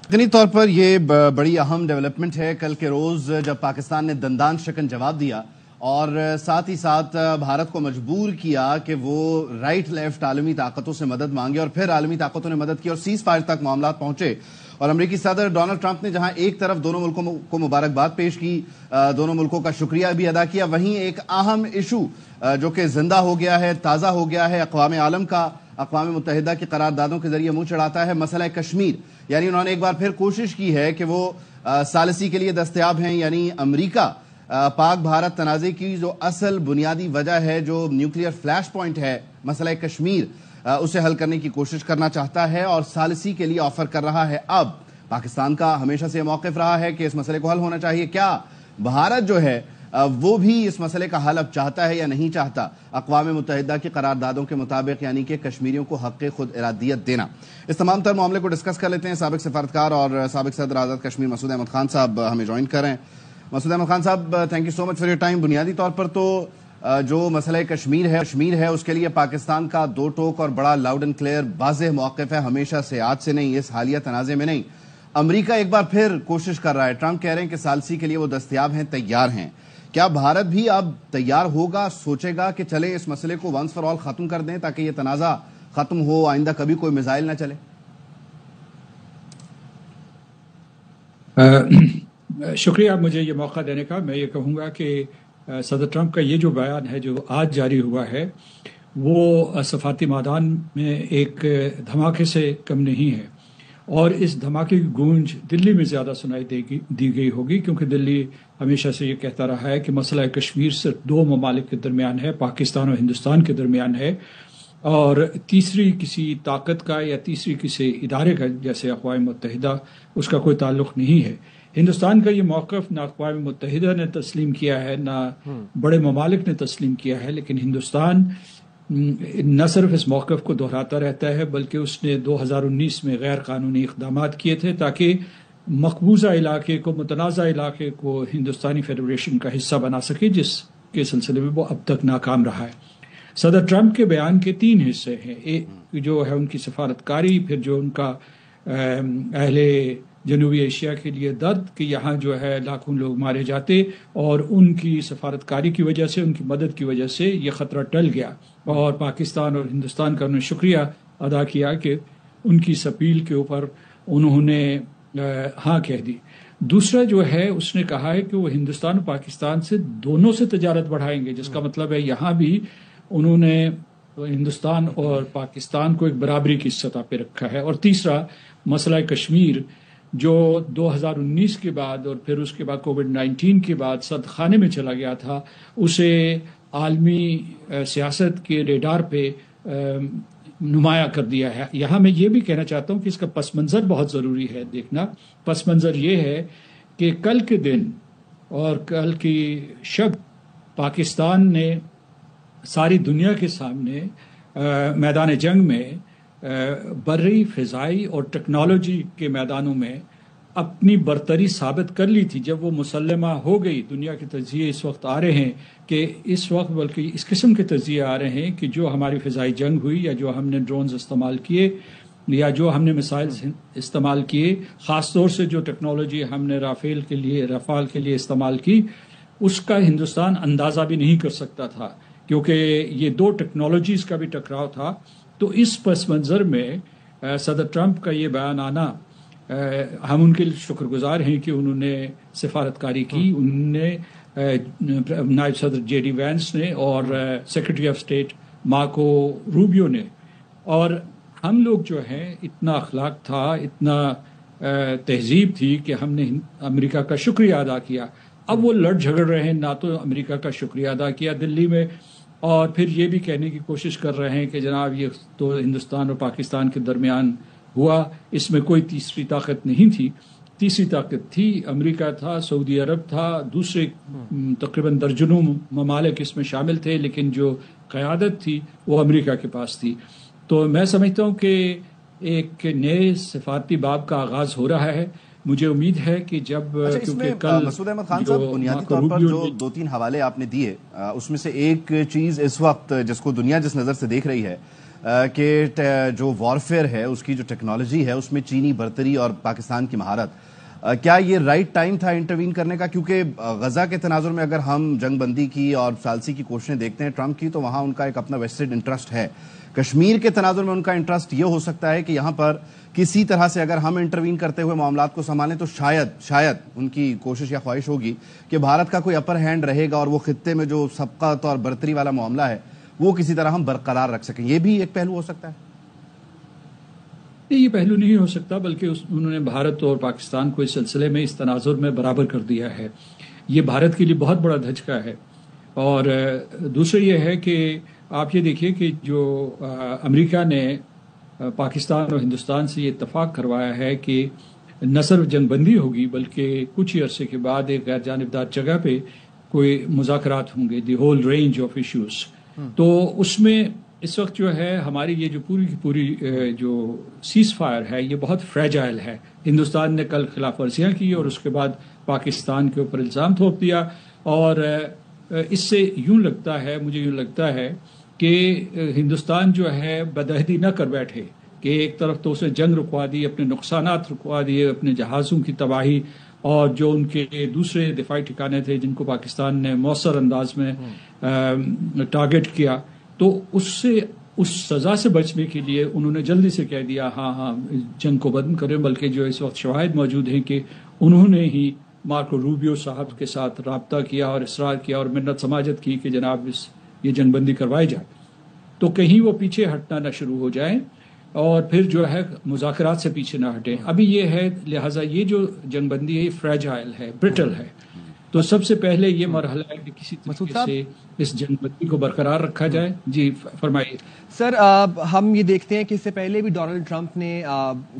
یقینی طور پر یہ بڑی اہم ڈیولپمنٹ ہے کل کے روز جب پاکستان نے دندان شکن جواب دیا اور ساتھ ہی ساتھ بھارت کو مجبور کیا کہ وہ رائٹ لیفٹ عالمی طاقتوں سے مدد مانگے اور پھر عالمی طاقتوں نے مدد کی اور سیز فائر تک معاملات پہنچے. اور امریکی صدر ڈونلڈ ٹرمپ نے جہاں ایک طرف دونوں ملکوں کو مبارکباد پیش کی، دونوں ملکوں کا شکریہ بھی ادا کیا، وہیں ایک اہم ایشو جو کہ زندہ ہو گیا ہے، تازہ ہو گیا ہے، اقوام عالم کا اقوام متحدہ کی قراردادوں کے ذریعے منہ چڑھاتا ہے، مسئلہ کشمیر. یعنی انہوں نے ایک بار پھر کوشش کی ہے کہ وہ ثالثی کے لیے دستیاب ہیں. یعنی امریکہ پاک بھارت تنازع کی جو اصل بنیادی وجہ ہے، جو نیوکلیئر فلیش پوائنٹ ہے، مسئلہ کشمیر، اسے حل کرنے کی کوشش کرنا چاہتا ہے اور ثالثی کے لیے آفر کر رہا ہے. اب پاکستان کا ہمیشہ سے موقف رہا ہے کہ اس مسئلے کو حل ہونا چاہیے. کیا بھارت جو ہے وہ بھی اس مسئلے کا حل اب چاہتا ہے یا نہیں چاہتا؟ اقوام متحدہ کی قراردادوں کے مطابق، یعنی کہ کشمیریوں کو حق خود ارادیت دینا. اس تمام تر معاملے کو ڈسکس کر لیتے ہیں. سابق سفارتکار اور سابق صدر آزاد کشمیر مسعود احمد خان صاحب ہمیں جوائن کر رہے ہیں. مسعود احمد خان صاحب، thank you so much for your time. بنیادی طور پر تو جو مسئلہ کشمیر ہے اس کے لیے پاکستان کا دو ٹوک اور بڑا لاؤڈ اینڈ کلیئر واضح موقف ہے، ہمیشہ سے، آج سے نہیں، اس حالیہ تنازع میں نہیں. امریکہ ایک بار پھر کوشش کر رہا ہے. ٹرمپ کہہ رہے ہیں کہ ثالثی کے لیے وہ دستیاب ہیں، تیار ہیں. کیا بھارت بھی اب تیار ہوگا، سوچے گا کہ چلے اس مسئلے کو ونس فار آل ختم کر دیں تاکہ یہ تنازع ختم ہو، آئندہ کبھی کوئی میزائل نہ چلے؟ شکریہ مجھے یہ موقع دینے کا. میں یہ کہوں گا کہ صدر ٹرمپ کا یہ جو بیان ہے جو آج جاری ہوا ہے وہ سفارتی میدان میں ایک دھماکے سے کم نہیں ہے، اور اس دھماکے کی گونج دلی میں زیادہ سنائی دی گئی ہوگی، کیونکہ دلی ہمیشہ سے یہ کہتا رہا ہے کہ مسئلہ کشمیر صرف دو ممالک کے درمیان ہے، پاکستان اور ہندوستان کے درمیان ہے، اور تیسری کسی طاقت کا یا تیسری کسی ادارے کا جیسے اقوام متحدہ اس کا کوئی تعلق نہیں ہے. ہندوستان کا یہ موقف نہ اقوام متحدہ نے تسلیم کیا ہے، نہ بڑے ممالک نے تسلیم کیا ہے، لیکن ہندوستان نہ صرف اس موقف کو دہراتا رہتا ہے بلکہ اس نے 2019 میں غیر قانونی اقدامات کیے تھے تاکہ مقبوضہ علاقے کو، متنازع علاقے کو ہندوستانی فیڈریشن کا حصہ بنا سکے، جس کے سلسلے میں وہ اب تک ناکام رہا ہے. صدر ٹرمپ کے بیان کے تین حصے ہیں. ایک جو ہے ان کی سفارتکاری، پھر جو ان کا اہل جنوبی ایشیا کے لیے درد کہ یہاں جو ہے لاکھوں لوگ مارے جاتے، اور ان کی سفارتکاری کی وجہ سے، ان کی مدد کی وجہ سے یہ خطرہ ٹل گیا، اور پاکستان اور ہندوستان کا انہوں نے شکریہ ادا کیا کہ ان کی اس اپیل کے اوپر انہوں نے ہاں کہہ دی. دوسرا جو ہے اس نے کہا ہے کہ وہ ہندوستان اور پاکستان سے دونوں سے تجارت بڑھائیں گے، جس کا مطلب ہے یہاں بھی انہوں نے ہندوستان اور پاکستان کو ایک برابری کی سطح پہ رکھا ہے. اور تیسرا مسئلہ کشمیر جو 2019 کے بعد اور پھر اس کے بعد کووڈ-19 کے بعد صد خانے میں چلا گیا تھا، اسے عالمی سیاست کے ریڈار پہ نمایاں کر دیا ہے. یہاں میں یہ بھی کہنا چاہتا ہوں کہ اس کا پس منظر بہت ضروری ہے دیکھنا. پس منظر یہ ہے کہ کل کے دن اور کل کی شب پاکستان نے ساری دنیا کے سامنے میدان جنگ میں بری، فضائی اور ٹیکنالوجی کے میدانوں میں اپنی برتری ثابت کر لی تھی. جب وہ مسلمہ ہو گئی، دنیا کے تجزیے اس وقت آ رہے ہیں کہ اس وقت بلکہ اس قسم کے تجزیے آ رہے ہیں کہ جو ہماری فضائی جنگ ہوئی، یا جو ہم نے ڈرونز استعمال کیے، یا جو ہم نے میسائلز استعمال کیے، خاص طور سے جو ٹیکنالوجی ہم نے رافال کے لیے استعمال کی، اس کا ہندوستان اندازہ بھی نہیں کر سکتا تھا، کیونکہ یہ دو ٹیکنالوجیز کا بھی ٹکراؤ تھا. تو اس پس منظر میں صدر ٹرمپ کا یہ بیان آنا، ہم ان کے شکر گزار ہیں کہ انہوں نے سفارتکاری کی. انہوں نے نائب صدر جے ڈی وینس نے اور secretary of state Marco Rubio نے، اور ہم لوگ جو ہیں اتنا اخلاق تھا، اتنا تہذیب تھی کہ ہم نے امریکہ کا شکریہ ادا کیا. اب وہ لڑ جھگڑ رہے ہیں، نہ تو امریکہ کا شکریہ ادا کیا دلی میں، اور پھر یہ بھی کہنے کی کوشش کر رہے ہیں کہ جناب یہ تو ہندوستان اور پاکستان کے درمیان ہوا، اس میں کوئی تیسری طاقت نہیں تھی. تیسری طاقت تھی، امریکہ تھا، سعودی عرب تھا، دوسرے تقریباً درجنوں ممالک اس میں شامل تھے، لیکن جو قیادت تھی وہ امریکہ کے پاس تھی. تو میں سمجھتا ہوں کہ ایک نئے سفارتی باب کا آغاز ہو رہا ہے. مجھے امید ہے کہ جب کیونکہ کل مسعود احمد خان صاحب بنیادی طور پر جو دو تین حوالے آپ نے دیے، اس میں سے ایک چیز اس وقت جس کو دنیا جس نظر سے دیکھ رہی ہے کہ جو وارفیئر ہے اس کی جو ٹیکنالوجی ہے اس میں چینی برتری اور پاکستان کی مہارت، کیا یہ رائٹ ٹائم تھا انٹروین کرنے کا؟ کیونکہ غزہ کے تناظر میں اگر ہم جنگ بندی کی اور ثالثی کی کوششیں دیکھتے ہیں ٹرمپ کی، تو وہاں ان کا ایک اپنا ویسٹڈ انٹرسٹ ہے. کشمیر کے تناظر میں ان کا انٹرسٹ یہ ہو سکتا ہے کہ یہاں پر کسی طرح سے اگر ہم انٹروین کرتے ہوئے معاملات کو سنبھالیں تو شاید ان کی کوشش یا خواہش ہوگی کہ بھارت کا کوئی اپر ہینڈ رہے گا اور وہ خطے میں جو سبقت اور برتری والا معاملہ ہے وہ کسی طرح ہم برقرار رکھ سکیں. یہ بھی ایک پہلو ہو سکتا ہے. یہ پہلو نہیں ہو سکتا، بلکہ انہوں نے بھارت اور پاکستان کو اس سلسلے میں اس تناظر میں برابر کر دیا ہے. یہ بھارت کے لیے بہت بڑا دھچکا ہے. اور دوسرا یہ ہے کہ آپ یہ دیکھیے کہ جو امریکہ نے پاکستان اور ہندوستان سے یہ اتفاق کروایا ہے کہ نہ صرف جنگ بندی ہوگی بلکہ کچھ ہی عرصے کے بعد ایک غیر جانبدار جگہ پہ کوئی مذاکرات ہوں گے، the whole range of issues. تو اس میں اس وقت جو ہے ہماری یہ جو پوری کی پوری جو سیز فائر ہے یہ بہت فریجائل ہے. ہندوستان نے کل خلاف ورزیاں کی اور اس کے بعد پاکستان کے اوپر الزام تھوپ دیا، اور اس سے مجھے یوں لگتا ہے کہ ہندوستان جو ہے بدعہدی نہ کر بیٹھے کہ ایک طرف تو اسے جنگ رکوا دی، اپنے نقصانات رکوا دیے، اپنے جہازوں کی تباہی اور جو ان کے دوسرے دفاعی ٹھکانے تھے جن کو پاکستان نے مؤثر انداز میں ٹارگٹ کیا، تو اس سزا سے بچنے کے لیے انہوں نے جلدی سے کہہ دیا ہاں جنگ کو بند کریں. بلکہ جو اس وقت شواہد موجود ہیں کہ انہوں نے ہی مارکو روبیو صاحب کے ساتھ رابطہ کیا اور اصرار کیا اور منت سماجت کی کہ جناب یہ جنگ بندی کروائی جائے. تو کہیں وہ پیچھے ہٹنا نہ شروع ہو جائیں اور پھر جو ہے مذاکرات سے پیچھے نہ ہٹیں. ابھی یہ ہے، لہٰذا یہ جو جنگ بندی ہے یہ فریجائل ہے، برٹل ہے. تو سب سے پہلے یہ مرحلہ ہے کہ کسی طریقے سے اس جنگ بندی کو برقرار رکھا جائے. جی فرمائیے سر. ہم یہ دیکھتے ہیں کہ اس سے پہلے بھی ڈونلڈ ٹرمپ نے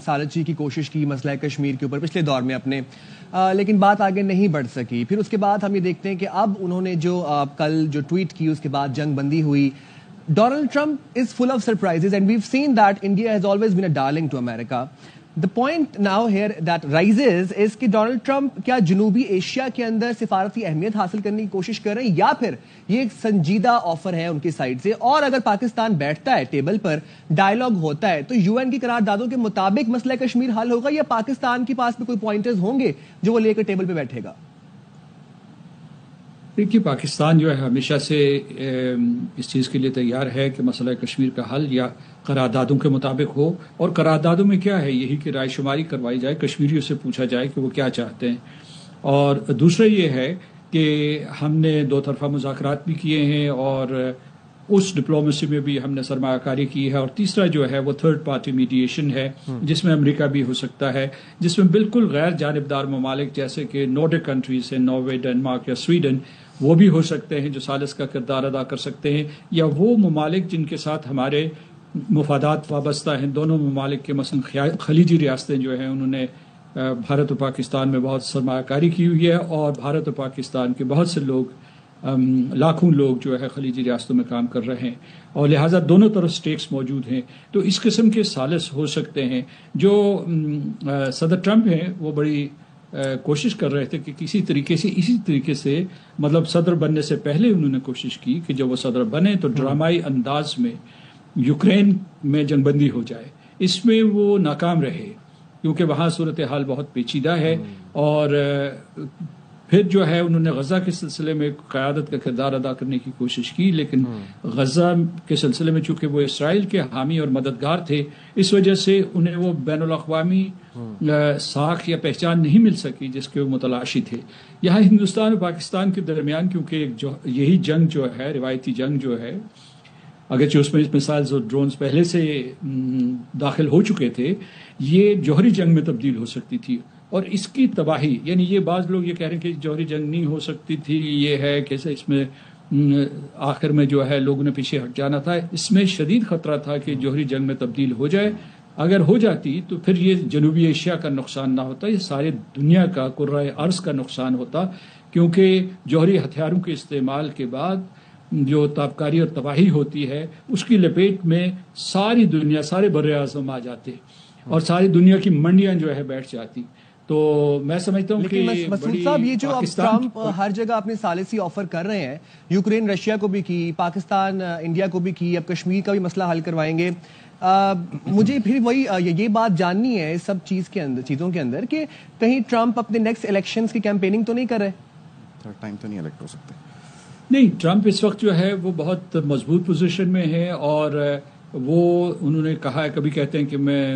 ثالثی کی کوشش کی مسئلہ کشمیر کے اوپر پچھلے دور میں اپنے، لیکن بات آگے نہیں بڑھ سکی. پھر اس کے بعد ہم یہ دیکھتے ہیں کہ اب انہوں نے جو کل جو ٹویٹ کی اس کے بعد جنگ بندی ہوئی. Donald Trump is full of surprises and we've seen that India has always been a darling to America. The point now here that rises is کہ ڈونلڈ ٹرمپ کیا جنوبی ایشیا کے اندر سفارتی اہمیت حاصل کرنے کی کوشش کر رہے ہیں، یا پھر یہ ایک سنجیدہ آفر ہے ان کی سائڈ سے، اور اگر پاکستان بیٹھتا ہے ٹیبل پر، ڈائیلاگ ہوتا ہے، تو یو این کی قراردادوں کے مطابق مسئلہ کشمیر حل ہوگا، یا پاکستان کے پاس بھی کوئی پوائنٹرز ہوں گے جو وہ لے کر ٹیبل پہ بیٹھے گا؟ دیکھیے پاکستان جو ہے ہمیشہ سے اس چیز کے لیے تیار ہے کہ مسئلہ کشمیر کا حل یا قراردادوں کے مطابق ہو. اور قراردادوں میں کیا ہے، یہی کہ رائے شماری کروائی جائے، کشمیریوں سے پوچھا جائے کہ وہ کیا چاہتے ہیں. اور دوسرا یہ ہے کہ ہم نے دو طرفہ مذاکرات بھی کیے ہیں اور اس ڈپلومیسی میں بھی ہم نے سرمایہ کاری کی ہے. اور تیسرا جو ہے وہ تھرڈ پارٹی میڈیشن ہے جس میں امریکہ بھی ہو سکتا ہے، جس میں بالکل غیر جانبدار ممالک جیسے کہ نارڈک کنٹریز ہیں، ناروے، ڈنمارک یا سویڈن، وہ بھی ہو سکتے ہیں جو ثالث کا کردار ادا کر سکتے ہیں، یا وہ ممالک جن کے ساتھ ہمارے مفادات وابستہ ہیں. دونوں ممالک کے مثلا خلیجی ریاستیں جو ہیں انہوں نے بھارت اور پاکستان میں بہت سرمایہ کاری کی ہوئی ہے، اور بھارت اور پاکستان کے بہت سے لوگ، لاکھوں لوگ جو ہے خلیجی ریاستوں میں کام کر رہے ہیں، اور لہٰذا دونوں طرف سٹیکس موجود ہیں. تو اس قسم کے ثالث ہو سکتے ہیں. جو صدر ٹرمپ ہیں وہ بڑی کوشش کر رہے تھے کہ اسی طریقے سے مطلب صدر بننے سے پہلے انہوں نے کوشش کی کہ جب وہ صدر بنے تو ڈرامائی انداز میں یوکرین میں جنگ بندی ہو جائے. اس میں وہ ناکام رہے کیونکہ وہاں صورتحال بہت پیچیدہ ہے. اور پھر جو ہے انہوں نے غزہ کے سلسلے میں قیادت کا کردار ادا کرنے کی کوشش کی، لیکن غزہ کے سلسلے میں چونکہ وہ اسرائیل کے حامی اور مددگار تھے، اس وجہ سے انہیں وہ بین الاقوامی ساکھ یا پہچان نہیں مل سکی جس کے وہ متلاشی تھے. یہاں ہندوستان اور پاکستان کے درمیان کیونکہ یہی جنگ جو ہے، روایتی جنگ جو ہے، اگرچہ اس میں میسائلز اور ڈرونز پہلے سے داخل ہو چکے تھے، یہ جوہری جنگ میں تبدیل ہو سکتی تھی. اور اس کی تباہی، یعنی یہ بعض لوگ یہ کہہ رہے ہیں کہ جوہری جنگ نہیں ہو سکتی تھی، یہ ہے کہ اس میں آخر میں جو ہے لوگوں نے پیچھے ہٹ جانا تھا. اس میں شدید خطرہ تھا کہ جوہری جنگ میں تبدیل ہو جائے. اگر ہو جاتی تو پھر یہ جنوبی ایشیا کا نقصان نہ ہوتا، یہ سارے دنیا کا، کرۂ ارض کا نقصان ہوتا، کیونکہ جوہری ہتھیاروں کے استعمال کے بعد جو تابکاری اور تباہی ہوتی ہے اس کی لپیٹ میں ساری دنیا، سارے بر اعظم آ جاتے اور ساری دنیا کی منڈیاں جو ہے بیٹھ جاتی. تو میں سمجھتا ہوں کہ مسعود صاحب یہ جو اب ٹرمپ ہر جگہ اپنے ثالثی آفر کر رہے ہیں، یوکرین رشیا کو بھی کی، پاکستان انڈیا کو بھی کی، اب کشمیر کا بھی مسئلہ حل کروائیں گے، مجھے پھر وہی یہ بات جاننی ہے سب چیزوں کے اندر کہ کہیں ٹرمپ اپنے نیکسٹ الیکشنز کی کیمپیننگ تو نہیں کر رہے؟ تھرڈ ٹائم تو نہیں الیکٹ ہو سکتے. نہیں، ٹرمپ اس وقت جو ہے وہ بہت مضبوط پوزیشن میں ہے، اور وہ انہوں نے کہا ہے، کبھی کہتے ہیں کہ میں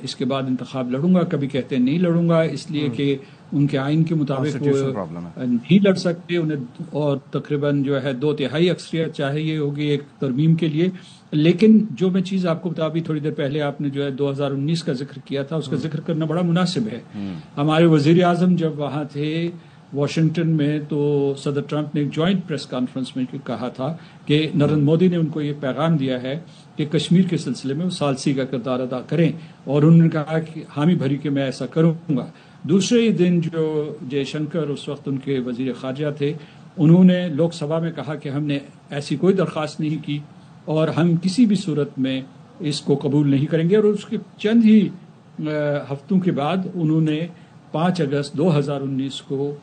اس کے بعد انتخاب لڑوں گا، کبھی کہتے ہیں نہیں لڑوں گا، اس لیے کہ ان کے آئین کے مطابق وہ نہیں لڑ سکتے، انہیں اور تقریباً جو ہے 2/3 اکثریت چاہیے ہوگی ایک ترمیم کے لیے. لیکن جو میں چیز آپ کو بتا بھی تھوڑی دیر پہلے آپ نے جو ہے 2019 کا ذکر کیا تھا، اس کا ذکر کرنا بڑا مناسب ہے. ہمارے وزیر اعظم جب وہاں تھے واشنگٹن میں، تو صدر ٹرمپ نے ایک جوائنٹ پریس کانفرنس میں کہا تھا کہ نریندر مودی نے ان کو یہ پیغام دیا ہے کہ کشمیر کے سلسلے میں وہ ثالثی کا کردار ادا کریں، اور انہوں نے کہا کہ حامی بھری کہ میں ایسا کروں گا. دوسرے ہی دن جو جے شنکر اس وقت ان کے وزیر خارجہ تھے، انہوں نے لوک سبھا میں کہا کہ ہم نے ایسی کوئی درخواست نہیں کی اور ہم کسی بھی صورت میں اس کو قبول نہیں کریں گے. اور اس کے چند ہی ہفتوں کے بعد انہوں نے 5 اگست 2019 کو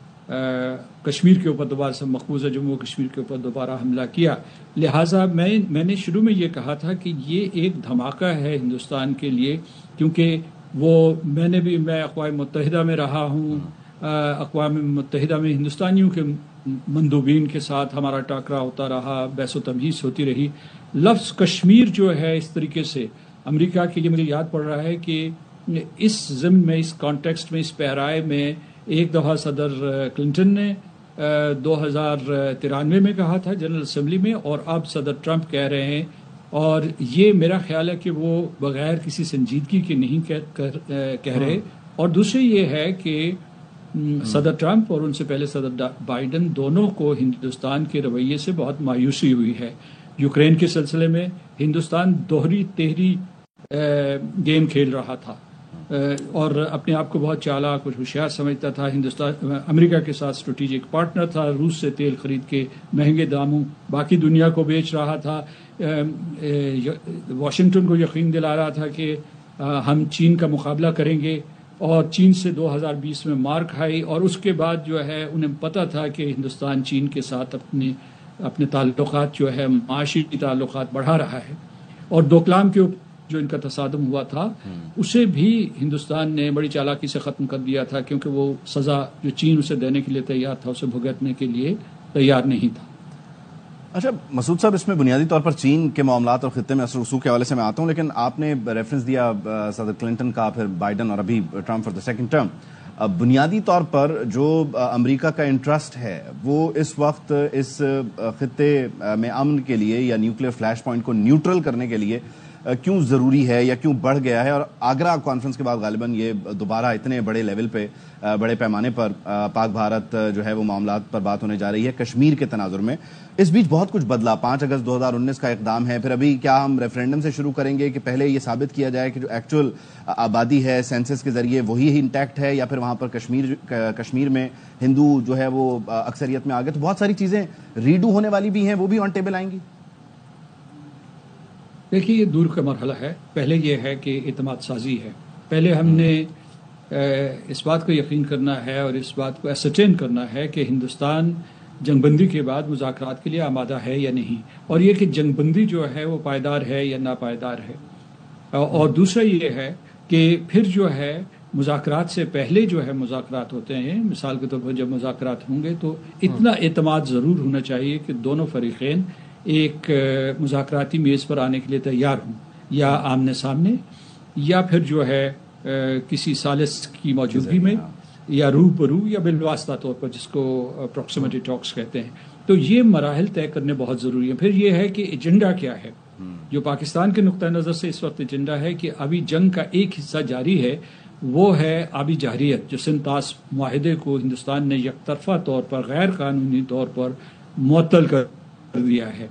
کشمیر کے اوپر دوبارہ سے مقبوضہ جموں کشمیر کے اوپر دوبارہ حملہ کیا. لہٰذا میں نے شروع میں یہ کہا تھا کہ یہ ایک دھماکہ ہے ہندوستان کے لیے، کیونکہ میں اقوام متحدہ میں رہا ہوں، اقوام متحدہ میں ہندوستانیوں کے مندوبین کے ساتھ ہمارا ٹاکرا ہوتا رہا، بحث و تبحیث ہوتی رہی. لفظ کشمیر جو ہے اس طریقے سے امریکہ کے لیے مجھے یاد پڑ رہا ہے کہ اس ضمن میں، اس کانٹیکسٹ میں، اس پیرائے میں ایک دفعہ صدر کلنٹن نے 2093 میں کہا تھا جنرل اسمبلی میں، اور اب صدر ٹرمپ کہہ رہے ہیں، اور یہ میرا خیال ہے کہ وہ بغیر کسی سنجیدگی کے نہیں کہہ رہے. اور دوسری یہ ہے کہ صدر ٹرمپ اور ان سے پہلے صدر بائیڈن دونوں کو ہندوستان کے رویے سے بہت مایوسی ہوئی ہے. یوکرین کے سلسلے میں ہندوستان دوہری تہری گیم کھیل رہا تھا اور اپنے آپ کو بہت چالاک کچھ ہوشیار سمجھتا تھا. ہندوستان امریکہ کے ساتھ اسٹریٹجک پارٹنر تھا، روس سے تیل خرید کے مہنگے داموں باقی دنیا کو بیچ رہا تھا. واشنگٹن کو یقین دلا رہا تھا کہ ہم چین کا مقابلہ کریں گے، اور چین سے 2020 میں مار کھائی. اور اس کے بعد جو ہے انہیں پتہ تھا کہ ہندوستان چین کے ساتھ اپنے تعلقات جو ہے معاشی تعلقات بڑھا رہا ہے. اور ڈوکلام کے اوپر جو ان کا تصادم ہوا تھا اسے بھی ہندوستان نے بڑی چالاکی سے ختم کر دیا تھا، کیونکہ وہ سزا جو چین اسے دینے کے لیے تیار تھا اسے بھگتنے کے لیے تیار نہیں تھا. اچھا مسعود صاحب، اس میں بنیادی طور پر چین کے معاملات اور خطے میں اثر رسوخ کے حوالے سے میں آتا ہوں، لیکن آپ نے ریفرنس دیا صدر کلنٹن کا، پھر بائیڈن اور ابھی Trump for the second term. بنیادی طور پر جو امریکہ کا انٹرسٹ ہے وہ اس وقت اس خطے میں امن کے لیے یا نیوکلیر فلیش پوائنٹ کو نیوٹرل کرنے کے لیے کیوں ضروری ہے یا کیوں بڑھ گیا ہے؟ اور آگرہ کانفرنس کے بعد غالباً یہ دوبارہ اتنے بڑے لیول پہ، بڑے پیمانے پر پاک بھارت جو ہے وہ معاملات پر بات ہونے جا رہی ہے کشمیر کے تناظر میں. اس بیچ بہت کچھ بدلا. 5 اگست 2019 کا اقدام ہے، پھر ابھی کیا ہم ریفرینڈم سے شروع کریں گے کہ پہلے یہ ثابت کیا جائے کہ جو ایکچوئل آبادی ہے سینسس کے ذریعے وہی انٹیکٹ ہے، یا پھر وہاں پر کشمیر میں ہندو جو ہے وہ اکثریت میں آ گئے؟ تو بہت ساری چیزیں ریڈو ہونے والی بھی ہیں، وہ بھی آن ٹیبل آئیں گی. دیکھیے، یہ دور کا مرحلہ ہے. پہلے یہ ہے کہ اعتماد سازی ہے. پہلے ہم نے اس بات کو یقین کرنا ہے اور اس بات کو ایسرٹین کرنا ہے کہ ہندوستان جنگ بندی کے بعد مذاکرات کے لیے آمادہ ہے یا نہیں، اور یہ کہ جنگ بندی جو ہے وہ پائیدار ہے یا ناپائیدار ہے. اور دوسرا یہ ہے کہ پھر جو ہے مذاکرات سے پہلے جو ہے مذاکرات ہوتے ہیں، مثال کے طور پر جب مذاکرات ہوں گے تو اتنا اعتماد ضرور ہونا چاہیے کہ دونوں فریقین ایک مذاکراتی میز پر آنے کے لیے تیار ہوں، یا آمنے سامنے، یا پھر جو ہے کسی ثالث کی موجودگی میں، یا روبرو یا بالواسطہ طور پر، جس کو پروکسیمیٹی ٹاکس کہتے ہیں. تو یہ مراحل طے کرنے بہت ضروری ہیں. پھر یہ ہے کہ ایجنڈا کیا ہے. جو پاکستان کے نقطہ نظر سے اس وقت ایجنڈا ہے کہ ابھی جنگ کا ایک حصہ جاری ہے، وہ ہے آبی جارحیت، جو سنتاس معاہدے کو ہندوستان نے یک طرفہ طور پر غیر قانونی طور پر معطل کر دیا ہے.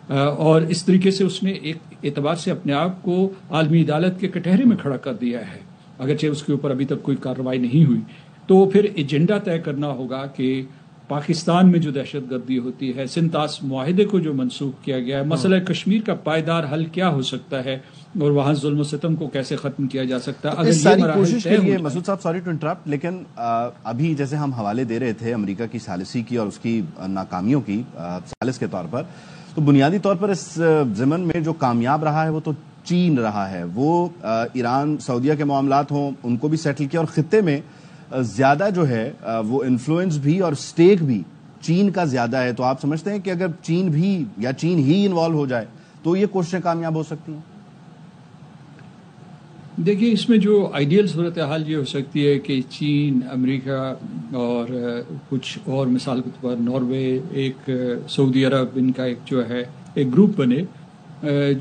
اور اس طریقے سے اس نے ایک اعتبار سے اپنے آپ کو عالمی عدالت کے کٹہرے میں کھڑا کر دیا ہے، اگرچہ اس کے اوپر ابھی تک کوئی کارروائی نہیں ہوئی. تو پھر ایجنڈا طے کرنا ہوگا کہ پاکستان میں جو دہشت گردی ہوتی ہے، سنتاس معاہدے کو جو منسوخ کیا گیا ہے، مسئلہ کشمیر کا پائیدار حل کیا ہو سکتا ہے اور وہاں ظلم و ستم کو کیسے ختم کیا جا سکتا ہے، اگر اس ساری یہ کوشش کے لیے مسعود صاحب سوری ٹو انٹرپٹ، لیکن ابھی جیسے ہم حوالے دے رہے تھے امریکہ کی ثالثی کی اور اس کی ناکامیوں کی ثالث کے طور پر، تو بنیادی طور پر اس ضمن میں جو کامیاب رہا ہے وہ تو چین رہا ہے. وہ ایران سعودیہ کے معاملات ہوں ان کو بھی سیٹل کیا، اور خطے میں زیادہ جو ہے وہ انفلوئنس بھی اور سٹیک بھی چین کا زیادہ ہے. تو آپ سمجھتے ہیں کہ اگر چین بھی یا چین ہی انوالو ہو جائے تو یہ کوششیں کامیاب ہو سکتی ہیں؟ دیکھیے، اس میں جو آئیڈیل صورتحال یہ ہو سکتی ہے کہ چین، امریکہ اور کچھ اور مثال کے طور پر ناروے، ایک سعودی عرب، ان کا ایک جو ہے ایک گروپ بنے،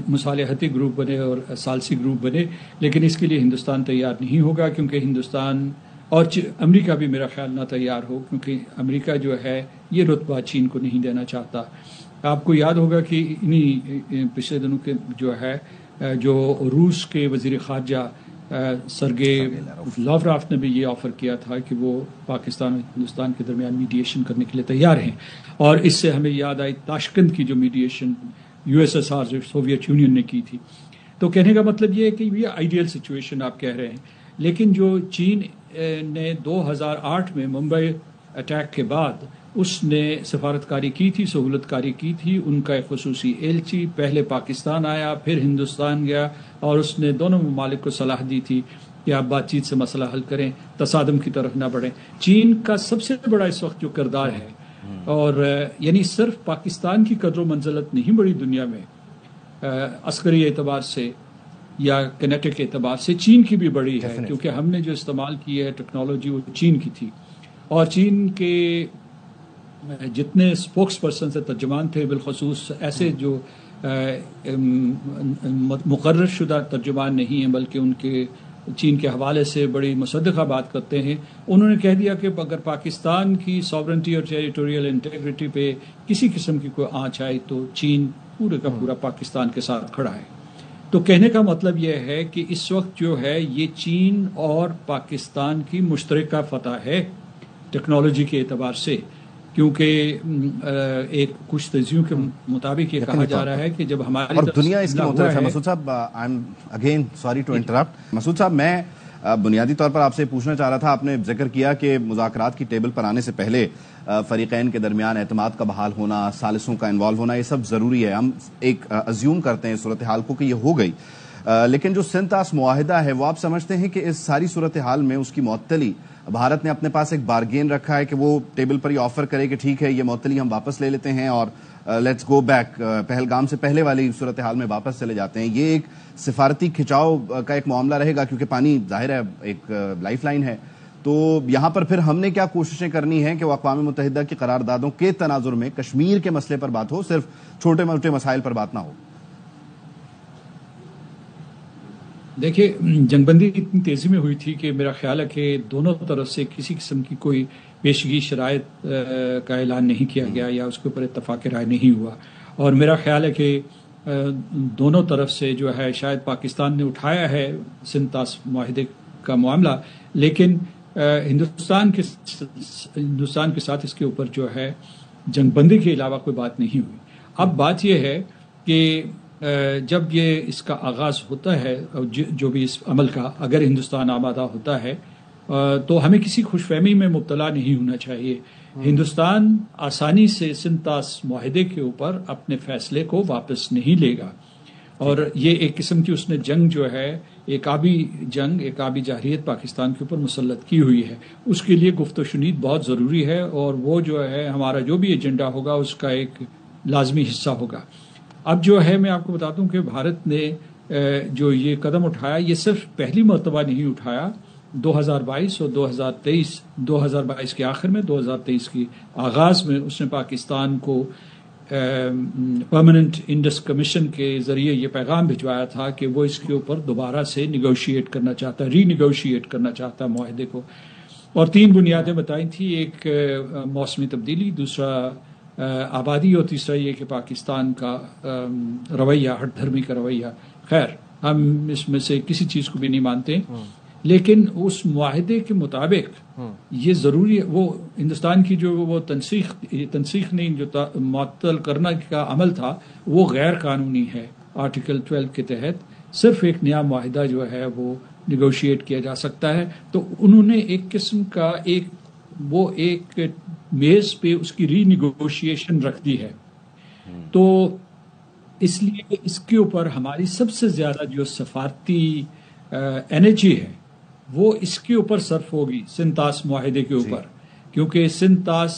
مصالحتی گروپ بنے اور ثالثی گروپ بنے. لیکن اس کے لیے ہندوستان تیار نہیں ہوگا، کیونکہ ہندوستان اور امریکہ بھی میرا خیال نہ تیار ہو، کیونکہ امریکہ جو ہے یہ رتبہ چین کو نہیں دینا چاہتا. آپ کو یاد ہوگا کہ انہی پچھلے دنوں کے جو ہے جو روس کے وزیر خارجہ سرگے لاوراف نے بھی یہ آفر کیا تھا کہ وہ پاکستان اور ہندوستان کے درمیان میڈیشن کرنے کے لیے تیار ہیں. اور اس سے ہمیں یاد آئی تاشقند کی جو میڈیشن USSR سوویت یونین نے کی تھی. تو کہنے کا مطلب یہ ہے کہ یہ آئیڈیل سچویشن آپ کہہ رہے ہیں. لیکن جو چین نے 2008 میں ممبئی اٹیک کے بعد اس نے سفارتکاری کی تھی، سہولت کاری کی تھی. ان کا ایک خصوصی ایلچی پہلے پاکستان آیا، پھر ہندوستان گیا، اور اس نے دونوں ممالک کو صلاح دی تھی کہ آپ بات چیت سے مسئلہ حل کریں، تصادم کی طرف نہ بڑھیں. چین کا سب سے بڑا اس وقت جو کردار ہے، اور یعنی صرف پاکستان کی قدر و منزلت نہیں بڑی دنیا میں، عسکری اعتبار سے یا کینیٹک اعتبار سے چین کی بھی بڑی ہے، کیونکہ ہم نے جو استعمال کی ہے ٹیکنالوجی وہ چین کی تھی. اور چین کے جتنے اسپوکس پرسن سے ترجمان تھے، بالخصوص ایسے جو مقرر شدہ ترجمان نہیں ہیں بلکہ ان کے چین کے حوالے سے بڑی مصدقہ بات کرتے ہیں، انہوں نے کہہ دیا کہ اگر پاکستان کی ساورنٹی اور ٹیریٹوریل انٹیگریٹی پہ کسی قسم کی کوئی آنچ آئی تو چین پورے کا پورا پاکستان کے ساتھ کھڑا ہے. تو کہنے کا مطلب یہ ہے کہ اس وقت جو ہے یہ چین اور پاکستان کی مشترکہ فتح ہے ٹیکنالوجی کے اعتبار سے، کیونکہ ایک کچھ تجزیوں کے مطابق یہ کہا جا رہا ہے کہ جب ہماری اور دنیا اس کی مختلف ہے. مسعود صاحب، اگین سوری ٹو انٹرپٹ. مسعود صاحب، میں بنیادی طور پر آپ سے پوچھنا چاہ رہا تھا، آپ نے ذکر کیا کہ مذاکرات کی ٹیبل پر آنے سے پہلے فریقین کے درمیان اعتماد کا بحال ہونا، ثالثوں کا انوالو ہونا، یہ سب ضروری ہے. ہم ایک ازیوم کرتے ہیں صورتحال کو کہ یہ ہو گئی، لیکن جو سنتاس معاہدہ ہے وہ آپ سمجھتے ہیں کہ اس ساری صورتحال میں اس کی معطلی، بھارت نے اپنے پاس ایک بارگین رکھا ہے کہ وہ ٹیبل پر یہ آفر کرے کہ ٹھیک ہے یہ معطلی ہم واپس لے لیتے ہیں اور لیٹس گو بیک، پہلگام سے پہلے والی صورتحال میں واپس چلے جاتے ہیں. یہ ایک سفارتی کھچاؤ کا ایک معاملہ رہے گا، کیونکہ پانی ظاہر ہے ایک لائف لائن ہے. تو یہاں پر پھر ہم نے کیا کوششیں کرنی ہیں کہ وہ اقوام متحدہ کی قراردادوں کے تناظر میں کشمیر کے مسئلے پر بات ہو، صرف چھوٹے موٹے مسائل پر بات نہ ہو؟ دیکھیے، جنگ بندی اتنی تیزی میں ہوئی تھی کہ میرا خیال ہے کہ دونوں طرف سے کسی قسم کی کوئی پیشگی شرائط کا اعلان نہیں کیا گیا یا اس کے اوپر اتفاق رائے نہیں ہوا. اور میرا خیال ہے کہ دونوں طرف سے جو ہے شاید پاکستان نے اٹھایا ہے سنتاس معاہدے کا معاملہ، لیکن ہندوستان کے ساتھ اس کے اوپر جو ہے جنگ بندی کے علاوہ کوئی بات نہیں ہوئی. اب بات یہ ہے کہ جب یہ اس کا آغاز ہوتا ہے، جو بھی اس عمل کا اگر ہندوستان آمادہ ہوتا ہے تو ہمیں کسی خوش فہمی میں مبتلا نہیں ہونا چاہیے. ہندوستان آسانی سے سنتاس معاہدے کے اوپر اپنے فیصلے کو واپس نہیں لے گا، اور یہ ایک قسم کی اس نے جنگ جو ہے، ایک آبی جنگ، ایک آبی جارحیت پاکستان کے اوپر مسلط کی ہوئی ہے. اس کے لیے گفت و شنید بہت ضروری ہے، اور وہ جو ہے ہمارا جو بھی ایجنڈا ہوگا اس کا ایک لازمی حصہ ہوگا. اب جو ہے میں آپ کو بتاتا ہوں کہ بھارت نے جو یہ قدم اٹھایا، یہ صرف پہلی مرتبہ نہیں اٹھایا. 2022 اور 2022 کے آخر میں، 2023 کی آغاز میں اس نے پاکستان کو پرماننٹ انڈس کمیشن کے ذریعے یہ پیغام بھجوایا تھا کہ وہ اس کے اوپر دوبارہ سے نیگوشیٹ کرنا چاہتا ہے، ری نیگوشیٹ کرنا چاہتا ہے معاہدے کو. اور 3 بنیادیں بتائی تھی، ایک موسمی تبدیلی، دوسرا آبادی، اور تیسرا یہ کہ پاکستان کا رویہ، ہٹ دھرمی کا رویہ. خیر، ہم اس میں سے کسی چیز کو بھی نہیں مانتے، لیکن اس معاہدے کے مطابق یہ ضروری ہے، وہ ہندوستان کی جو وہ تنسیخ نہیں، جو معطل کرنا کا عمل تھا وہ غیر قانونی ہے آرٹیکل 12 کے تحت. صرف ایک نیا معاہدہ جو ہے وہ نیگوشیٹ کیا جا سکتا ہے. تو انہوں نے ایک قسم کا ایک میز پہ اس کی ری نیگوشیشن رکھ دی ہے. تو اس لیے اس کے اوپر ہماری سب سے زیادہ جو سفارتی انرجی ہے وہ اس کے اوپر صرف ہوگی سنتاس معاہدے کے اوپر، کیونکہ سنتاس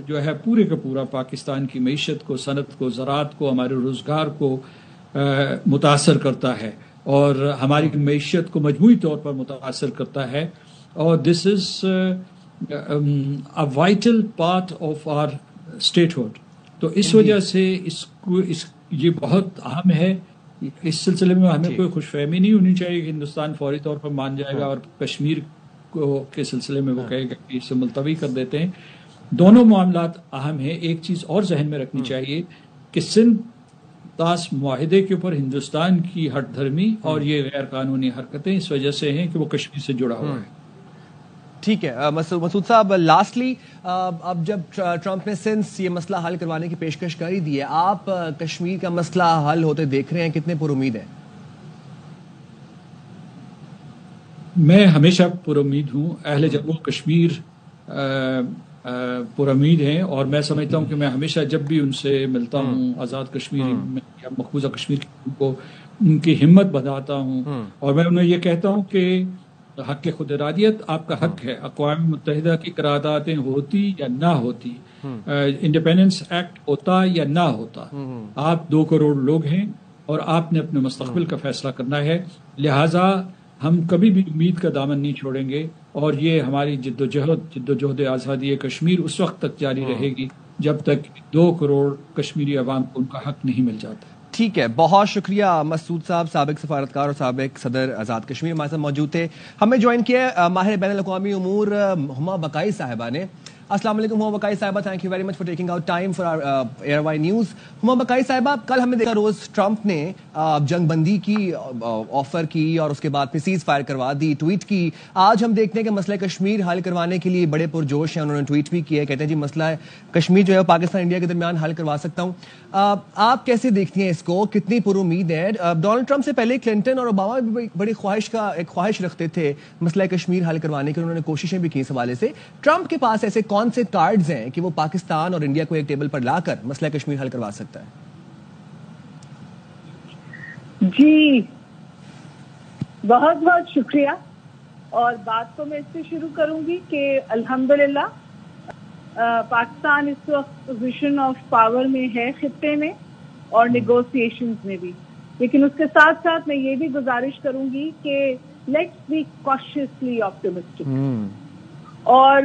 جو ہے پورے کا پورا پاکستان کی معیشت کو، صنعت کو، زراعت کو، ہمارے روزگار کو متاثر کرتا ہے اور ہماری معیشت کو مجموعی طور پر متاثر کرتا ہے. اور this is a vital part of our statehood. تو اس وجہ سے یہ بہت اہم ہے. اس سلسلے میں ہمیں کوئی خوش فہمی نہیں ہونی چاہیے کہ ہندوستان فوری طور پر مان جائے گا اور کشمیر کے سلسلے میں وہ کہے گا کہ اسے ملتوی کر دیتے ہیں. دونوں معاملات اہم ہیں. ایک چیز اور ذہن میں رکھنی چاہیے کہ سنتاس معاہدے کے اوپر ہندوستان کی ہٹ دھرمی اور یہ غیر قانونی حرکتیں اس وجہ سے ہیں کہ وہ کشمیر سے جڑا ہوا ہے. ٹھیک ہے مسعود صاحب، لاسٹلی اب جب ٹرمپ نے سنس یہ مسئلہ حل کروانے کی پیشکش کر ہی دی ہے، آپ کشمیر کا مسئلہ حل ہوتے دیکھ رہے ہیں، کتنے پر امید ہیں؟ میں ہمیشہ پر امید ہوں. اہل جموں کشمیر پر امید ہیں اور میں سمجھتا ہوں کہ میں ہمیشہ جب بھی ان سے ملتا ہوں آزاد کشمیر میں یا مقبوضہ کشمیر کو ان کی ہمت بڑھاتا ہوں اور میں انہیں یہ کہتا ہوں کہ حق خود ارادیت آپ کا حق ہے. اقوام متحدہ کی قراردادیں ہوتی یا نہ ہوتی، انڈیپینڈنس ایکٹ ہوتا یا نہ ہوتا، آپ 2 کروڑ لوگ ہیں اور آپ نے اپنے مستقبل کا فیصلہ کرنا ہے. لہٰذا ہم کبھی بھی امید کا دامن نہیں چھوڑیں گے اور یہ ہماری جد و جہد آزادی کشمیر اس وقت تک جاری رہے گی جب تک 2 کروڑ کشمیری عوام کو ان کا حق نہیں مل جاتا. ٹھیک ہے، بہت شکریہ مسعود صاحب، سابق سفارتکار اور سابق صدر آزاد کشمیر ہمارے ساتھ موجود تھے. ہمیں جوائن کیا ماہر بین الاقوامی امور ہما بقائی صاحبہ نے. السلام علیکم ہما بقائی صاحبہ، thank you very much for taking out time for ARY News. Huma Baqai صاحبہ، کل ہم نے دیکھا روز ٹرمپ نے جنگ بندی کی آفر کی اور اس کے بعد پھر سیز فائر کروا دی، ٹویٹ کی. آج ہم دیکھتے ہیں کہ مسئلہ کشمیر حل کروانے کے لیے بڑے پرجوش ہیں، انہوں نے ٹویٹ بھی کیا، کہتے ہیں جی مسئلہ کشمیر جو ہے پاکستان انڈیا کے درمیان حل کروا سکتا ہوں. آپ کیسے دیکھتی ہیں اس کو، کتنی پر امید ہے؟ ڈونلڈ ٹرمپ سے پہلے کلنٹن اور اوباما بھی بڑی خواہش رکھتے تھے مسئلہ کشمیر حل کروانے کی، انہوں نے کوششیں بھی کی اس حوالے سے. ٹرمپ کے پاس ایسے کون سے کارڈز ہیں کہ وہ پاکستان اور انڈیا کو ایک ٹیبل پر لا کر مسئلہ کشمیر حل کروا سکتا ہے؟ جی بہت بہت شکریہ. اور بات تو میں اس سے شروع کروں گی کہ الحمدللہ پاکستان اس وقت پوزیشن آف پاور میں ہے خطے میں اور نیگوسیشنز میں بھی، لیکن اس کے ساتھ ساتھ میں یہ بھی گزارش کروں گی کہ لیٹس بی کاشیسلی آپٹمسٹک. اور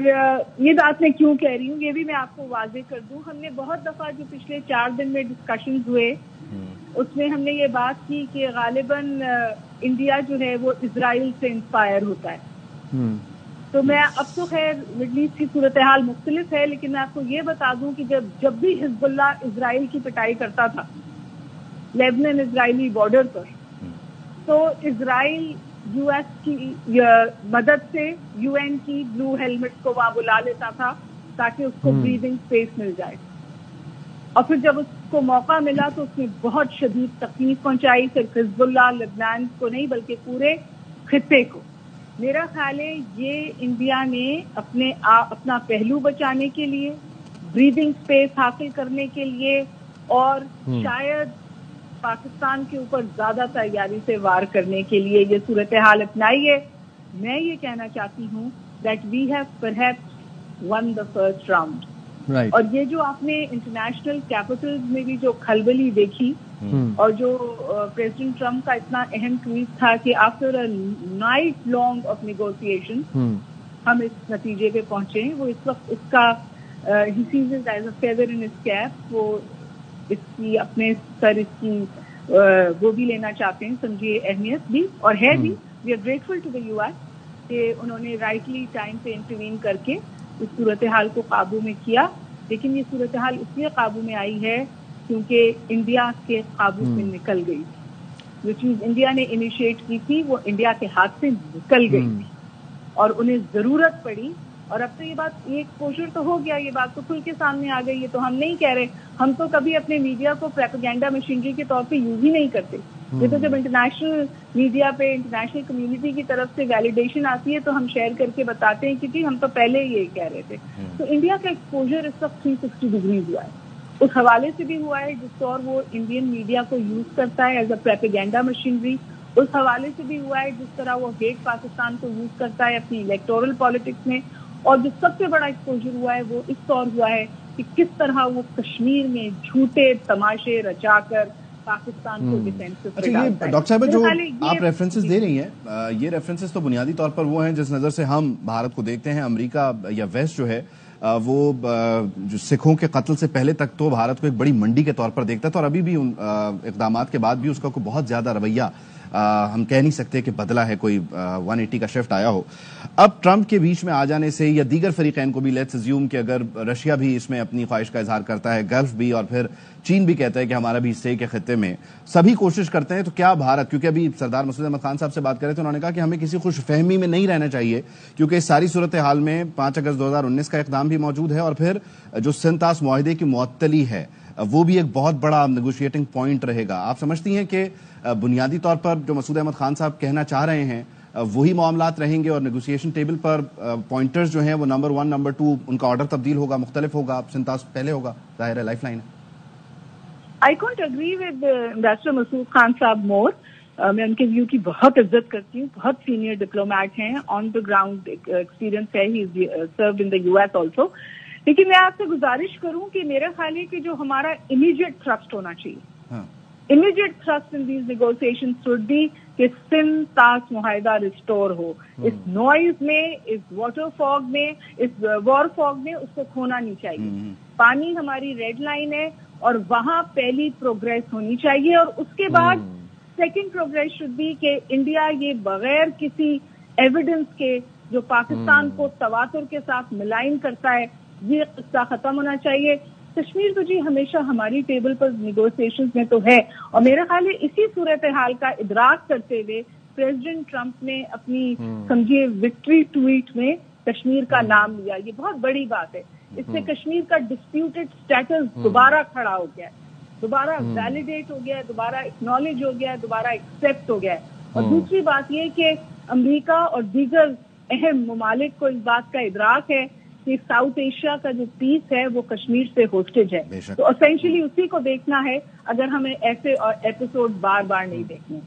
یہ بات میں کیوں کہہ رہی ہوں یہ بھی میں آپ کو واضح کر دوں. ہم نے بہت دفعہ جو پچھلے 4 دن میں ڈسکشنز ہوئے اس میں ہم نے یہ بات کی کہ غالباً انڈیا جو ہے وہ اسرائیل سے انسپائر ہوتا ہے. تو میں اب تو خیر مڈل ایسٹ کی صورتحال مختلف ہے، لیکن میں آپ کو یہ بتا دوں کہ جب بھی حزب اللہ اسرائیل کی پٹائی کرتا تھا لیبنان اسرائیلی بارڈر پر، تو اسرائیل یو ایس کی مدد سے یو این کی بلو ہیلمٹ کو وہاں بلا لیتا تھا تاکہ اس کو بریدنگ اسپیس مل جائے. اور پھر جب اس کو موقع ملا تو اس نے بہت شدید تکلیف پہنچائی، صرف حزب اللہ لبنان کو نہیں بلکہ پورے خطے کو. میرا خیال ہے یہ انڈیا نے اپنا پہلو بچانے کے لیے، بریدنگ اسپیس حاصل کرنے کے لیے اور شاید پاکستان کے اوپر زیادہ تیاری سے وار کرنے کے لیے یہ صورتحال اپنائی ہے. میں یہ کہنا چاہتی ہوں that we have perhaps won the first round. اور یہ جو آپ نے انٹرنیشنل کیپٹلز میں بھی جو کھلبلی دیکھی اور جو پریزیڈنٹ ٹرمپ کا اتنا اہم ٹویٹ تھا کہ after a night long of negotiation ہم اس نتیجے پہ پہنچے ہیں، وہ اس وقت اس کا ہی says it is a feather in his cap. وہ اس کی اپنے سر اس کی وہ بھی لینا چاہتے ہیں، سمجھیے اہمیت بھی اور ہے بھی. We are grateful to the U S کہ انہوں نے رائٹلی ٹائم پہ انٹروین کر کے اس صورتحال کو قابو میں کیا. لیکن یہ صورتحال اس لیے قابو میں آئی ہے کیونکہ انڈیا کے قابو سے نکل گئی. جو چیز انڈیا نے انیشیٹ کی تھی وہ انڈیا کے ہاتھ سے نکل گئی تھی اور انہیں ضرورت پڑی. اور اب تو یہ بات یہ ایکسپوجر تو ہو گیا, یہ بات تو کھل کے سامنے آ گئی ہے. تو ہم نہیں کہہ رہے, ہم تو کبھی اپنے میڈیا کو پروپیگنڈا مشینری کے طور پہ یوز ہی نہیں کرتے. یہ تو جب انٹرنیشنل میڈیا پہ انٹرنیشنل کمیونٹی کی طرف سے ویلیڈیشن آتی ہے تو ہم شیئر کر کے بتاتے ہیں کہ جی ہم تو پہلے یہ کہہ رہے تھے. تو انڈیا کا ایکسپوجر اس وقت 360 ڈگریز ہوا ہے. اس حوالے سے بھی ہوا ہے جس طور وہ انڈین میڈیا کو یوز کرتا ہے ایز اے پروپیگنڈا مشینری. اس حوالے سے بھی ہوا ہے جس طرح وہ ہیٹ پاکستان کو یوز کرتا ہے اپنی الیکٹورل پالیٹکس میں. اور جو سب سے بڑا ایکسپوجر ہوا ہے وہ اس طور ہوا ہے کہ کس طرح وہ کشمیر میں جھوٹے تماشے رچا کر پاکستان کو ڈیفینسو پہ ڈالتا ہے. ڈاکٹر صاحبہ جو آپ ریفرنسز دے رہی ہیں, یہ ریفرنسز تو بنیادی طور پر وہ ہیں جس نظر سے ہم بھارت کو دیکھتے ہیں. امریکہ یا ویسٹ جو ہے وہ جو سکھوں کے قتل سے پہلے تک تو بھارت کو ایک بڑی منڈی کے طور پر دیکھتا تھا, اور ابھی بھی ان اقدامات کے بعد بھی اس کا کوئی بہت زیادہ رویہ ہم کہہ نہیں سکتے کہ بدلا ہے, کوئی 180 کا شفٹ آیا ہو. اب ٹرمپ کے بیچ میں آ جانے سے یا دیگر فریقین کو بھی لیٹس اسیوم کہ اگر رشیا بھی اس میں اپنی خواہش کا اظہار کرتا ہے, گلف بھی, اور پھر چین بھی کہتا ہے کہ ہمارا بھی حصے کے خطے میں, سبھی کوشش کرتے ہیں, تو کیا بھارت, کیونکہ ابھی سردار مسعود احمد خان صاحب سے بات کرے تو انہوں نے کہا کہ ہمیں کسی خوش فہمی میں نہیں رہنا چاہیے کیونکہ اس ساری صورتحال میں 5 اگست 2019 کا اقدام بھی موجود ہے, اور پھر جو سنتاس معاہدے کی معطلی ہے وہ بھی ایک بہت بڑا نیگوشیٹنگ پوائنٹ رہے گا. آپ سمجھتی ہیں کہ بنیادی طور پر جو مسعود احمد خان صاحب کہنا چاہ رہے ہیں وہی معاملات رہیں گے اور نیگوشیشن ٹیبل پر پوائنٹرز جو ہیں وہ نمبر 1 نمبر 2 ان کا آرڈر تبدیل ہوگا, مختلف ہوگا, سنتاس پہلے ہوگا, ظاہر ہے لائف لائن ہے. I can't agree with Ambassador مسعود خان صاحب more. میں ان کے ویو کی بہت عزت کرتی ہوں, بہت سینئر ڈپلومیٹ ہیں, آن دا گراؤنڈ ایکسپیرینس ہے, ہی سروڈ ان دا US آلسو. لیکن میں آپ سے گزارش کروں کہ میرا خیال ہے کہ جو ہمارا امیڈیٹ تھرسٹ ہونا چاہیے, immediate thrust in these negotiation should be کہ سن-تاس معاہدہ ریسٹور ہو. اس نوائز میں, اس واٹر فاگ میں, اس وار فاگ میں اس کو کھونا نہیں چاہیے. پانی ہماری ریڈ لائن ہے اور وہاں پہلی پروگریس ہونی چاہیے, اور اس کے بعد سیکنڈ پروگریس شوڈ بی کہ انڈیا یہ بغیر کسی ایویڈنس کے جو پاکستان کو تواتر کے ساتھ ملائن کرتا ہے یہ قصہ ختم ہونا چاہیے. کشمیر تو جی ہمیشہ ہماری ٹیبل پر نیگوسیشنز میں تو ہے, اور میرا خیال ہے اسی صورتحال کا ادراک کرتے ہوئے پریزیڈنٹ ٹرمپ نے اپنی سمجھیے وکٹری ٹویٹ میں کشمیر کا نام لیا. یہ بہت بڑی بات ہے. اس سے کشمیر کا ڈسپیوٹڈ اسٹیٹس دوبارہ کھڑا ہو گیا ہے, دوبارہ ویلیڈیٹ ہو گیا ہے, دوبارہ اکنالج ہو گیا ہے, دوبارہ ایکسپٹ ہو گیا ہے. اور دوسری بات یہ کہ امریکہ اور دیگر اہم ممالک کو اس بات کا ادراک ہے کہ ساؤتھ ایشیا کا جو پیس ہے وہ کشمیر سے ہوسٹیج ہے. تو اسینشلی اسی کو دیکھنا ہے اگر ہمیں ایسے ایپیسوڈ بار بار نہیں دیکھنے.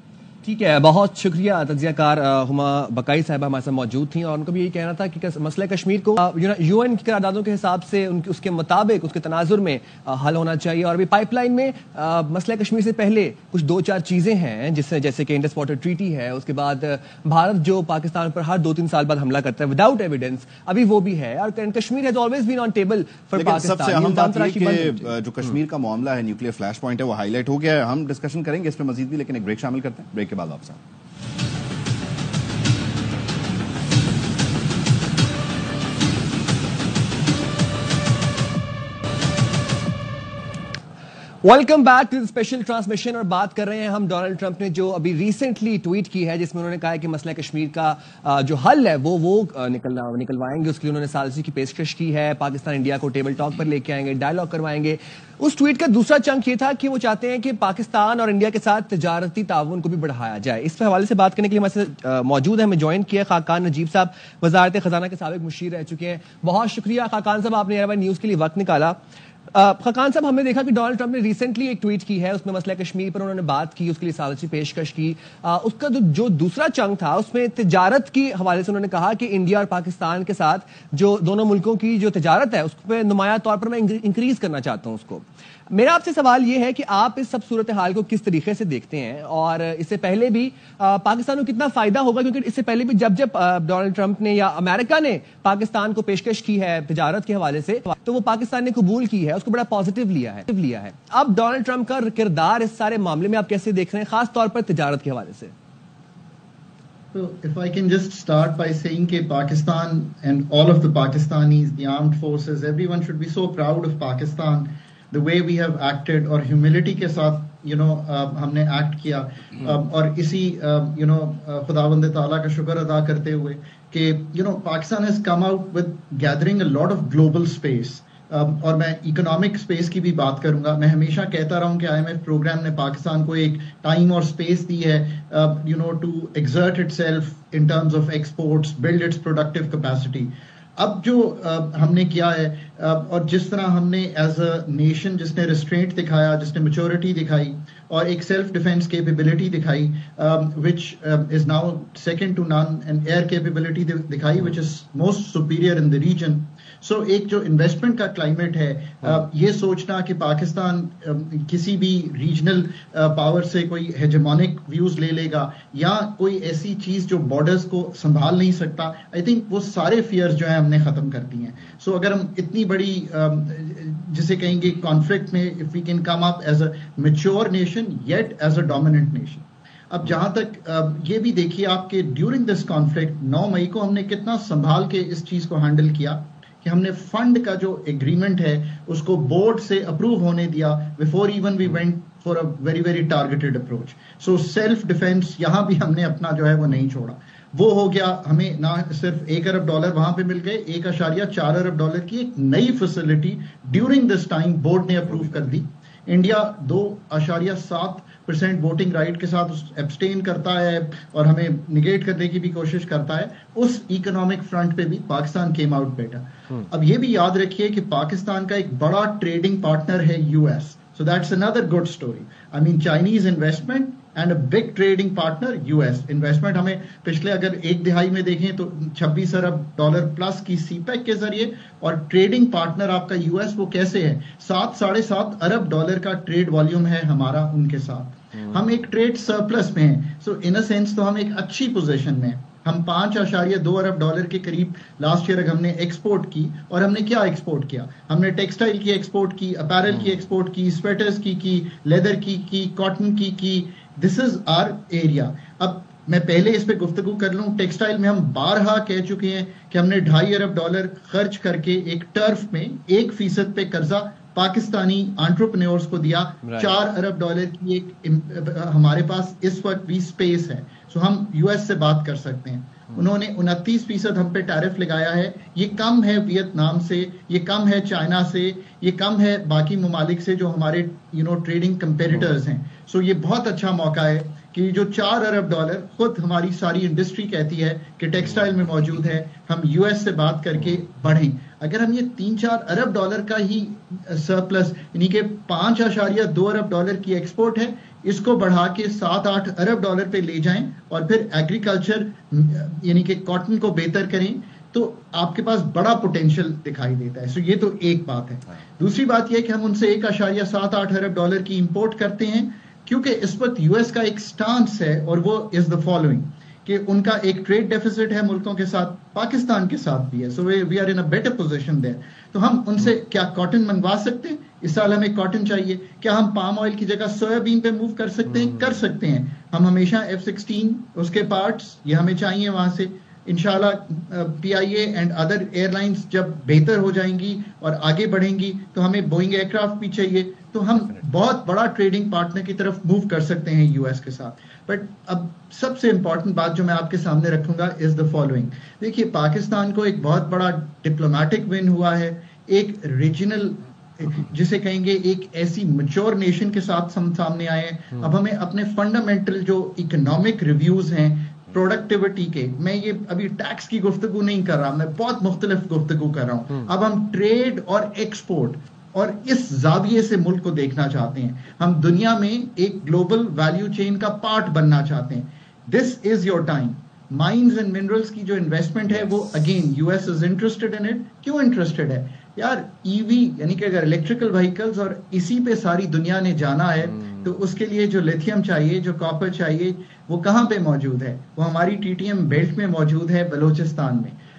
ٹھیک ہے, بہت شکریہ. تجزیہ کار ہما بقائی صاحبہ ہمارے ساتھ موجود تھیں اور ان کو بھی یہی کہنا تھا کہ مسئلہ کشمیر کو یو این کی قراردادوں کے حساب سے اس کے مطابق اس کے تناظر میں حل ہونا چاہیے. اور ابھی پائپ لائن میں مسئلہ کشمیر سے پہلے کچھ 2-4 چیزیں ہیں جیسے کہ انڈس واٹر ٹریٹی ہے, اس کے بعد بھارت جو پاکستان پر ہر 2-3 سال بعد حملہ کرتا ہے وداؤٹ ایویڈنس, ابھی وہ بھی ہے. اور Kashmir has always been on table for Pakistan. سب سے اہم بات یہ کہ جو کشمیر کا معاملہ ہے, نیوکلیئر فلیش پوائنٹ ہے, وہ ہائی لائٹ ہو گیا ہے. ہم ڈسکشن کریں گے اس پہ مزید بھی, لیکن ایک بریک شامل کرتے ہیں, بریک کے بعد واپس آئیں. Welcome back to special transmission. اور بات کر رہے ہیں ہم ڈونلڈ ٹرمپ نے جو ابھی ریسنٹلی ٹویٹ کی ہے جس میں انہوں نے کہا ہے کہ مسئلہ کشمیر کا جو حل ہے وہ نکلوائیں گے. اس کے لیے انہوں نے ثالثی کی پیشکش کی ہے, پاکستان انڈیا کو ٹیبل ٹاک پر لے کے آئیں گے, ڈائیلاگ کروائیں گے. اس ٹویٹ کا دوسرا چنک یہ تھا کہ وہ چاہتے ہیں کہ پاکستان اور انڈیا کے ساتھ تجارتی تعاون کو بھی بڑھایا جائے. اس حوالے سے بات کرنے کے لیے ہمارے ساتھ موجود ہے, ہمیں جوائن کیا خاقان نجیب صاحب, وزارت خزانہ کے سابق مشیر رہ چکے ہیں. بہت شکریہ خاقان صاحب, آپ نے ایئر نیوز کے لیے وقت نکالا. خاقان صاحب, ہم نے دیکھا کہ ڈونلڈ ٹرمپ نے ریسنٹلی ایک ٹویٹ کی ہے, اس میں مسئلہ کشمیر پر انہوں نے بات کی, اس کے لیے ثالثی پیشکش کی. اس کا جو دوسرا چنک تھا اس میں تجارت کی حوالے سے انہوں نے کہا کہ انڈیا اور پاکستان کے ساتھ جو دونوں ملکوں کی جو تجارت ہے اس پہ نمایاں طور پر میں انکریز کرنا چاہتا ہوں اس کو. میرا آپ سے سوال یہ ہے کہ آپ اس سب صورتحال کو کس طریقے سے دیکھتے ہیں, اور اس سے پہلے بھی پاکستان کو کتنا فائدہ ہوگا, کیونکہ اس سے پہلے بھی جب ڈونلڈ ٹرمپ نے یا امریکہ نے پاکستان کو پیشکش کی ہے تجارت کے حوالے سے تو وہ پاکستان نے قبول کی ہے, اس کو بڑا پازیٹیو لیا ہے. اب ڈونلڈ ٹرمپ کا کردار اس سارے معاملے میں آپ کیسے دیکھ رہے ہیں, خاص طور پر تجارت کے حوالے سے؟ So if I can just start by saying that Pakistan and all of the Pakistanis, the armed forces, everyone should be so proud of Pakistan, the way we have acted, اور humility کے ساتھ ہم نے act کیا, اور اسی خداوند تعالیٰ کا شکر ادا کرتے ہوئے کہ Pakistan has come out with gathering a lot of global space. اور میں اکنامک اسپیس کی بھی بات کروں گا. میں ہمیشہ کہتا رہا ہوں کہ IMF پروگرام نے پاکستان کو ایک ٹائم اور اسپیس دی ہے to exert itself in terms of exports, build its productive capacity. اب جو ہم نے کیا ہے, اور جس طرح ہم نے ایز اے نیشن جس نے ریسٹرینٹ دکھایا, جس نے میچورٹی دکھائی اور ایک سیلف ڈیفینس کیپیبلٹی دکھائی which is now second to none, and air capability دکھائی which is most superior in the region. So ایک جو انویسٹمنٹ کا کلائمیٹ ہے, یہ سوچنا کہ پاکستان کسی بھی ریجنل پاور سے کوئی ہیجمونک ویوز لے لے گا یا کوئی ایسی چیز جو بارڈرز کو سنبھال نہیں سکتا, آئی تھنک وہ سارے فیئرز جو ہیں ہم نے ختم کر دی ہیں. سو اگر ہم اتنی بڑی جسے کہیں گے کانفلکٹ میں if we can come up as a mature nation yet as a dominant nation. اب جہاں تک یہ بھی دیکھیے آپ کہ ڈیورنگ دس کانفلکٹ 9 مئی کو ہم نے کتنا سنبھال کے اس چیز کو ہینڈل کیا کہ ہم نے فنڈ کا جو ایگریمنٹ ہے اس کو بورڈ سے اپروو ہونے دیا before even we went for a very very targeted approach. So self defence یہاں بھی ہم نے اپنا جو ہے وہ نہیں چھوڑا. وہ ہو گیا, ہمیں نہ صرف $1 ارب وہاں پہ مل گئے, $1.4 ارب کی ایک نئی facility during this time board نے اپروو کر دی. انڈیا 2.7% ووٹنگ رائٹ کے ساتھ ایبسٹین کرتا ہے اور ہمیں نگیٹ کرنے کی بھی کوشش کرتا ہے. اس اکنامک فرنٹ پہ بھی پاکستان کیم آؤٹ بیٹر. اب یہ بھی یاد رکھیے کہ پاکستان کا ایک بڑا ٹریڈنگ پارٹنر ہے US. So that's another good story. I mean Chinese investment and a big trading partner US. Investment ہمیں پچھلے اگر ایک دہائی میں دیکھیں تو $26 ارب پلس کی CPEC کے ذریعے, اور ٹریڈنگ پارٹنر آپ کا US وہ کیسے ہے, $7.5 ارب کا ٹریڈ والیوم ہے ہمارا ان کے ساتھ. ہم ایک ٹریڈ سرپلس میں ہیں. سو ان اے سینس تو ہم ایک اچھی پوزیشن میں ہیں. ہم $5.2 ارب کے قریب لاسٹ ایئر ہم نے ایکسپورٹ کی, اور ہم نے کیا ایکسپورٹ کیا, ہم نے ٹیکسٹائل کی ایکسپورٹ کی, اپیرل کی ایکسپورٹ کی, سویٹرز کی, لیدر کی, کاٹن کی. دس از آر ایریا. اب میں پہلے اس پہ گفتگو کر لوں. ٹیکسٹائل میں ہم بارہا کہہ چکے ہیں کہ ہم نے $2.5 ارب خرچ کر کے ایک ٹرف میں 1% پہ قرضہ پاکستانی انٹرپرینورز کو دیا. $4 ارب کی ایک ہمارے پاس اس وقت بھی اسپیس ہے. سو ہم US سے بات کر سکتے ہیں. انہوں نے 29% ہم پہ ٹیرف لگایا ہے. یہ کم ہے ویتنام سے, یہ کم ہے چائنا سے, یہ کم ہے باقی ممالک سے جو ہمارے ٹریڈنگ کمپیٹیٹرز ہیں. سو یہ بہت اچھا موقع ہے کہ جو $4 ارب خود ہماری ساری انڈسٹری کہتی ہے کہ ٹیکسٹائل میں موجود ہے, ہم US سے بات کر کے بڑھیں. اگر ہم یہ $3-4 ارب کا ہی سرپلس, یعنی کہ $5.2 ارب کی ایکسپورٹ ہے, اس کو بڑھا کے $7-8 ارب پہ لے جائیں اور پھر ایگریکلچر یعنی کہ کاٹن کو بہتر کریں, تو آپ کے پاس بڑا پوٹینشیل دکھائی دیتا ہے. سو یہ تو ایک بات ہے. دوسری بات یہ کہ ہم ان سے $1.78 ارب کی امپورٹ کرتے ہیں, کیونکہ اس وقت US کا ایک سٹانس ہے, اور وہ از دا فالوئنگ کہ ان کا ایک ٹریڈ ڈیفیسٹ ہے ملکوں کے ساتھ, پاکستان کے ساتھ بھی ہے. So we are in a better position there. تو ہم ان سے کیا کاٹن منگوا سکتے ہیں؟ اس سال ہمیں کاٹن چاہیے. کیا ہم پام آئل کی جگہ سویا بین پہ موو کر سکتے ہیں؟ کر سکتے ہیں. ہم ہمیشہ F-16 اس کے پارٹس یہ ہمیں چاہیے وہاں سے. انشاءاللہ PIA and other airlines جب بہتر ہو جائیں گی اور آگے بڑھیں گی تو ہمیں بوئنگ ایئر کرافٹ بھی چاہیے. تو ہم بہت بڑا ٹریڈنگ پارٹنر کی طرف موو کر سکتے ہیں US کے ساتھ. بٹ اب سب سے امپورٹنٹ بات جو میں آپ کے سامنے رکھوں گا از دا فالوئنگ. دیکھیے پاکستان کو ایک بہت بڑا ڈپلومیٹک ون ہوا ہے, ایک ریجنل جسے کہیں گے ایک ایسی میچور نیشن کے ساتھ ہم سامنے آئے ہیں. اب ہمیں اپنے فنڈامنٹل جو اکنامک ریویوز ہیں پروڈکٹیوٹی کے, میں یہ ابھی ٹیکس کی گفتگو نہیں کر رہا, میں بہت مختلف گفتگو کر رہا ہوں. اب ہم ٹریڈ اور ایکسپورٹ اور اس زاویے سے ملک کو دیکھنا چاہتے ہیں. ہم دنیا میں ایک گلوبل ویلیو چین کا پارٹ بننا چاہتے ہیں. This is your time. Mines and minerals کی جو انویسٹمنٹ ہے وہ again US is interested in it. کیوں انٹرسٹڈ ہے یار؟ EV یعنی کہ اگر الیکٹریکل وہیکلز اور اسی پہ ساری دنیا نے جانا ہے تو اس کے لیے جو لیتھیم چاہیے, جو کاپر چاہیے, وہ کہاں پہ موجود ہے؟ وہ ہماری TTM بیلٹ میں موجود ہے, بلوچستان میں.